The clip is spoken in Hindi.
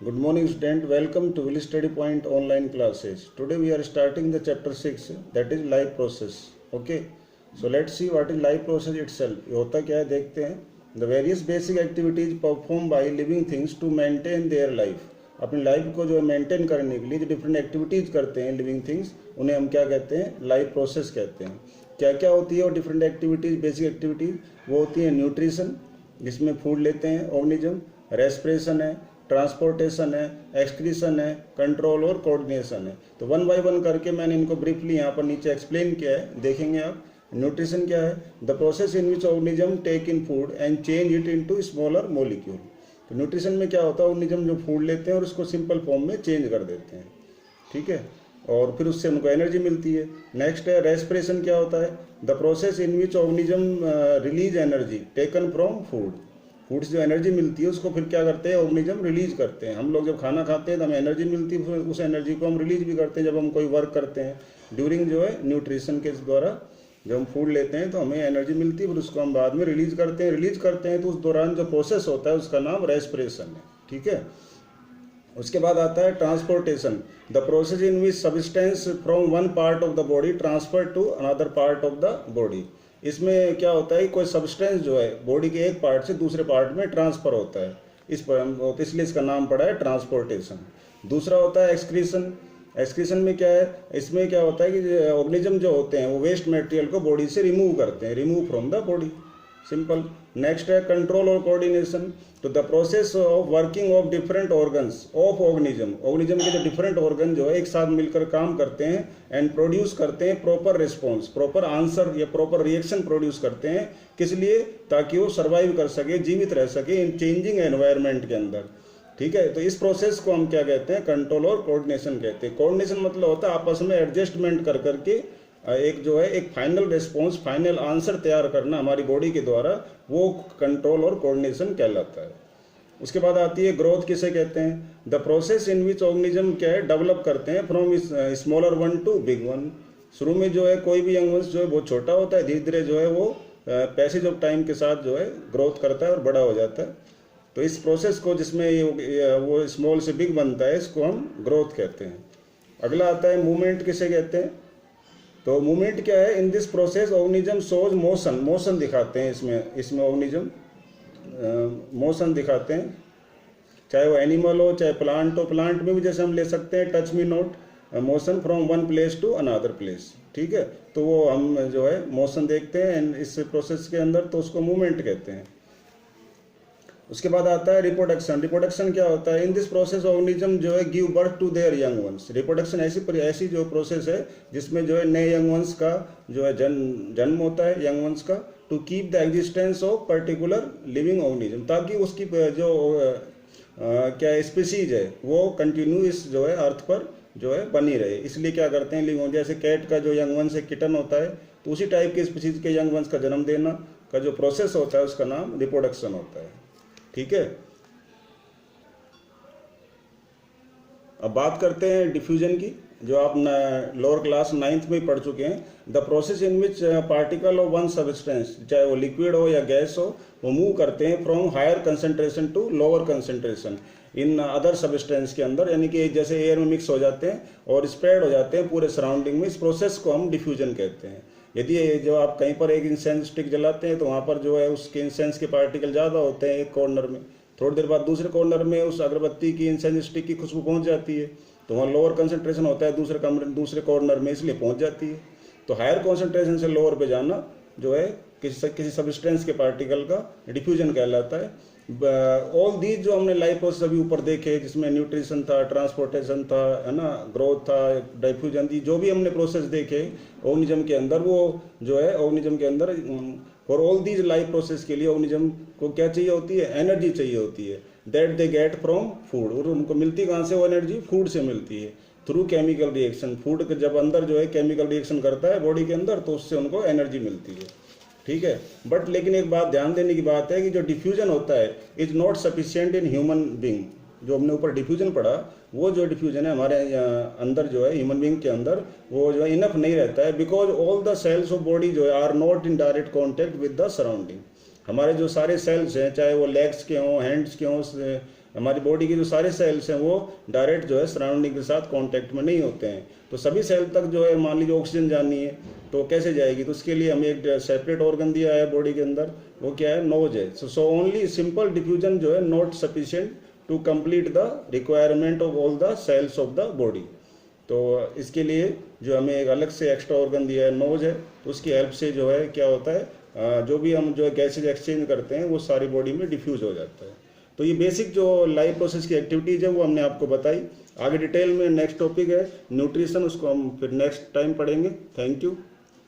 Good morning, student. Welcome to Will Study Point online classes. Today we are starting the chapter 6, that is life process. Okay. So let's see what is life process itself. ये होता क्या है देखते हैं. The various basic activities performed by living things to maintain their life. अपनी लाइफ को जो है मेंटेन करने के लिए जो डिफरेंट एक्टिविटीज़ करते हैं लिविंग थिंग्स, उन्हें हम क्या कहते हैं? लाइफ प्रोसेस कहते हैं. क्या क्या होती है वो डिफरेंट एक्टिविटीज़, बेसिक एक्टिविटीज़? वो होती है न्यूट्रिशन, जिसमें फूड लेते हैं ऑर्गेनिज्म, रेस्पिरेशन है, ट्रांसपोर्टेशन है, एक्सक्रीशन है, कंट्रोल और कोऑर्डिनेशन है. तो वन बाय वन करके मैंने इनको ब्रीफली यहाँ पर नीचे एक्सप्लेन किया है, देखेंगे आप. न्यूट्रिशन क्या है? The process in which organism take in food and change it into smaller molecule. तो न्यूट्रिशन में क्या होता है? ऑर्गेनिज्म जो फूड लेते हैं और उसको सिंपल फॉर्म में चेंज कर देते हैं, ठीक है, और फिर उससे उनको एनर्जी मिलती है. नेक्स्ट है रेस्पिरेशन. क्या होता है? The process in which organism release energy taken from food. Food से जो एनर्जी मिलती है उसको फिर क्या करते हैं? ऑर्गेनिज्म रिलीज करते हैं. हम लोग जब खाना खाते हैं तो हमें एनर्जी मिलती है, उस एनर्जी को हम रिलीज भी करते हैं जब हम कोई वर्क करते हैं. ड्यूरिंग जो है न्यूट्रिशन के द्वारा जब हम फूड लेते हैं तो हमें एनर्जी मिलती है, फिर उसको हम बाद में रिलीज करते हैं. तो उस दौरान जो प्रोसेस होता है उसका नाम रेस्पिरेशन है, ठीक है. उसके बाद आता है transportation. The process in which substance from one part of the body transfer to another part of the body. इसमें क्या होता है? कोई सब्सटेंस जो है बॉडी के एक पार्ट से दूसरे पार्ट में ट्रांसफर होता है, इस पर इसलिए इसका नाम पड़ा है ट्रांसपोर्टेशन. दूसरा होता है एक्सक्रीशन. एक्सक्रीशन में क्या है? इसमें क्या होता है कि ऑर्गेनिज्म जो होते हैं वो वेस्ट मटेरियल को बॉडी से रिमूव करते हैं, remove from the body, simple. Next है कंट्रोल और कोऑर्डिनेशन. तो the process of working of different organs of organism. Organism के जो डिफरेंट ऑर्गन जो है एक साथ मिलकर काम करते हैं एंड प्रोड्यूस करते हैं प्रॉपर रिस्पॉन्स, प्रॉपर आंसर या प्रॉपर रिएक्शन प्रोड्यूस करते हैं. किस लिए? ताकि वो सर्वाइव कर सके, जीवित रह सके इन चेंजिंग एनवायरनमेंट के अंदर, ठीक है. तो इस प्रोसेस को हम क्या कहते हैं? कंट्रोल और कोऑर्डिनेशन कहते हैं. कोऑर्डिनेशन मतलब होता है आपस में एडजस्टमेंट कर करके एक जो है एक फाइनल रिस्पॉन्स, फाइनल आंसर तैयार करना हमारी बॉडी के द्वारा, वो कंट्रोल और कोऑर्डिनेशन कहलाता है. उसके बाद आती है ग्रोथ. किसे कहते हैं? The process in which organism क्या है? डेवलप करते हैं from smaller one two big one. शुरू में जो है कोई भी यंग वंश जो है बहुत छोटा होता है, धीरे धीरे जो है वो पैसेज ऑफ टाइम के साथ जो है ग्रोथ करता है और बड़ा हो जाता है. तो इस प्रोसेस को जिसमें वो स्मॉल से बिग बनता है, इसको हम ग्रोथ कहते हैं. अगला आता है मूवमेंट. किसे कहते हैं? तो मूवमेंट क्या है? In this process organism shows motion. Motion दिखाते हैं इसमें ऑर्गेनिज्म मोशन दिखाते हैं, चाहे वो एनिमल हो चाहे प्लांट हो. प्लांट में भी जैसे हम ले सकते हैं touch me not, motion from one place to another place, ठीक है. तो वो हम जो है मोशन देखते हैं इस प्रोसेस के अंदर, तो उसको मूवमेंट कहते हैं. उसके बाद आता है रिप्रोडक्शन. रिप्रोडक्शन क्या होता है? इन दिस प्रोसेस ऑर्गेनिज्म जो है give birth to their young ones. Reproduction ऐसी जो प्रोसेस है जिसमें जो है नए यंग वंस का जो है जन्म होता है, यंग वंस का, to keep the existence of particular living organism, ताकि उसकी जो क्या स्पीसीज है वो कंटिन्यू इस जो है अर्थ पर जो है बनी रहे. इसलिए क्या करते हैं लिविंग, जैसे कैट का जो यंग वंस है किटन होता है, तो उसी टाइप के स्पीसीज के यंग वंस का जन्म देना का जो प्रोसेस होता है उसका नाम रिप्रोडक्शन होता है, ठीक है. अब बात करते हैं डिफ्यूजन की, जो आप लोअर क्लास 9th में पढ़ चुके हैं. The process in which particle of one substance, चाहे वो लिक्विड हो या गैस हो, वो मूव करते हैं from higher concentration to lower concentration in other substance के अंदर, यानी कि जैसे एयर में मिक्स हो जाते हैं और स्प्रेड हो जाते हैं पूरे सराउंडिंग में. इस प्रोसेस को हम डिफ्यूजन कहते हैं. यदि जो आप कहीं पर एक इंसेंस स्टिक जलाते हैं तो वहाँ पर जो है उसके इंसेंस के पार्टिकल ज़्यादा होते हैं एक कॉर्नर में, थोड़ी देर बाद दूसरे कॉर्नर में उस अगरबत्ती की इंसेंस स्टिक की खुशबू पहुँच जाती है, तो वहाँ लोअर कंसंट्रेशन होता है दूसरे कॉर्नर में, इसलिए पहुँच जाती है. तो हायर कंसंट्रेशन से लोअर पे जाना जो है किसी सब्सटेंस के पार्टिकल का डिफ्यूजन कहलाता है. ऑल दीज जो हमने लाइफ प्रोसेस अभी ऊपर देखे, जिसमें न्यूट्रिशन था, ट्रांसपोर्टेशन था, है ना, ग्रोथ था, डिफ्यूजन थी, जो भी हमने प्रोसेस देखे ऑर्गेनिज्म के अंदर, वो जो है ऑर्गेनिज्म के अंदर for all these life process के लिए ऑर्गेनिज्म को क्या चाहिए होती है? एनर्जी चाहिए होती है. That they get from food. और उनको मिलती कहाँ से? वो एनर्जी फूड से मिलती है, थ्रू केमिकल रिएक्शन. फूड के जब अंदर जो है केमिकल रिएक्शन करता है बॉडी के अंदर, तो उससे उनको एनर्जी मिलती है, ठीक है. बट लेकिन एक बात ध्यान देने की बात है कि जो डिफ्यूजन होता है is not sufficient in human being. जो हमने ऊपर डिफ्यूजन पढ़ा, वो जो डिफ्यूजन है हमारे अंदर जो है ह्यूमन बींग के अंदर, वो जो है इनफ नहीं रहता है, because all the cells of body जो है are not in direct contact with the surrounding. हमारे जो सारे सेल्स हैं, चाहे वो लेग्स के हों, हैंड्स के हों, हमारी बॉडी के जो सारे सेल्स हैं वो डायरेक्ट जो है सराउंडिंग के साथ कांटेक्ट में नहीं होते हैं। तो सभी सेल तक जो है मान लीजिए ऑक्सीजन जानी है तो कैसे जाएगी, तो उसके लिए हमें एक सेपरेट ऑर्गन दिया है बॉडी के अंदर, वो क्या है, नोज है। सो ओनली सिंपल डिफ्यूजन जो है not sufficient to complete the requirement of all the cells of the body. तो इसके लिए जो हमें एक अलग से एक्स्ट्रा ऑर्गन दिया है, नोज है, तो उसकी हेल्प से जो है क्या होता है, जो भी हम जो है गैसेज एक्सचेंज करते हैं वो सारी बॉडी में डिफ्यूज हो जाता है। तो ये बेसिक जो लाइफ प्रोसेस की एक्टिविटीज है वो हमने आपको बताई। आगे डिटेल में नेक्स्ट टॉपिक है न्यूट्रिशन, उसको हम फिर नेक्स्ट टाइम पढ़ेंगे। Thank you.